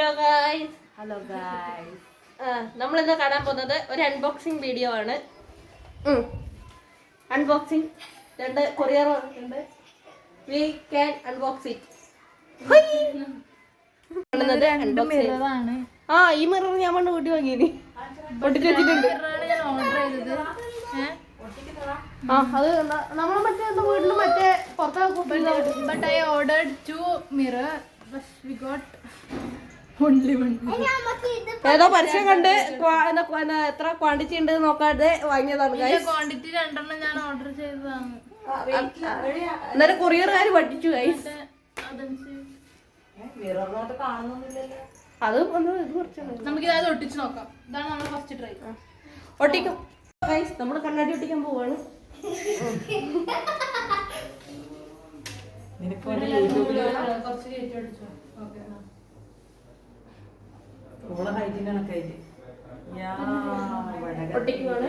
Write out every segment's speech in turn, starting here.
Hello guys നമ്മളിന്ന് കാണാൻ പോകുന്നത് ഒരു അൺബോക്സിംഗ് വീഡിയോ ആണ്. അൺബോക്സിംഗ് 2 കൊറിയർ ഉണ്ട്. We can unbox it. ഈ മിറർ ഞാൻ പണ്ട് വീട്ടിൽ വാങ്ങിയിനി ഒട്ടിച്ച് വെച്ചിട്ടുണ്ട്. അത് നമ്മൾ മറ്റേ വീട്ടിൽ മറ്റേ but I ordered 2 mirror but we got only one. ഏതോ പരസ്യം കണ്ട് എത്ര ക്വാണ്ടിറ്റി ഉണ്ട് നോക്കാതെ വാങ്ങിയതാണ്. ക്വാണ്ടിറ്റി 2 എണ്ണം ഞാൻ ഓർഡർ ചെയ്തതാണ്. അന്നേരം കൊറിയർകാർ പഠിച്ചു ഗൈസ്. അത് നമുക്കിത് ഒട്ടിച്ച് നോക്കാം. ഇതാണ് നമ്മൾ ഫസ്റ്റ് ട്രൈ. ഒട്ടിക്കും ഗൈസ്. നമ്മൾ കണ്ണാടി ഒട്ടിക്കാൻ പോവാണ്. ഒട്ടിക്കുവാണ്.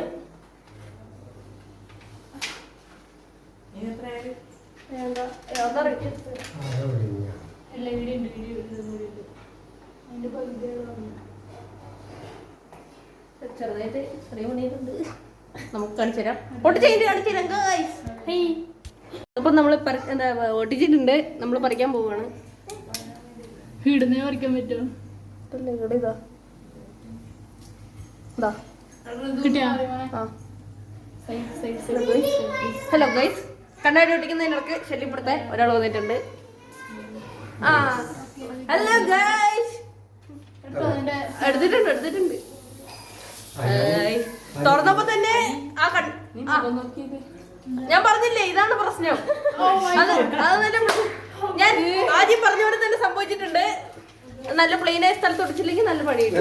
ചെറുതായിട്ട് ചെറിയ പണിയുണ്ട്. നമുക്ക് കാണിച്ചു തരാം. കാണിച്ചു തരാം ഗൈസ്. അപ്പൊ നമ്മള് എന്താ ഒട്ടിച്ചിട്ടുണ്ട്. നമ്മൾ പറിക്കാൻ പോവാണ്. ഇടുന്നേ പറിക്കാൻ പറ്റുമോ? ഹലോ ഗൈസ്, കണ്ണാടി ഒട്ടിക്കുന്നതിനൊക്കെ ശല്യപ്പെടുത്താൻ ഒരാൾ വന്നിട്ടുണ്ട്. ഹലോ ഗൈസ്, എടുത്തിട്ടുണ്ട്. തുറന്നപ്പോ തന്നെ ഞാൻ പറഞ്ഞില്ലേ ഇതാണ് പ്രശ്നം. അത് തന്നെ ഞാൻ ആദ്യം പറഞ്ഞ പോലെ തന്നെ സംഭവിച്ചിട്ടുണ്ട്. നല്ല പ്ലെയിനായ സ്ഥലത്ത് ഒടിച്ചില്ലെങ്കിൽ നല്ല പണിയുണ്ട്.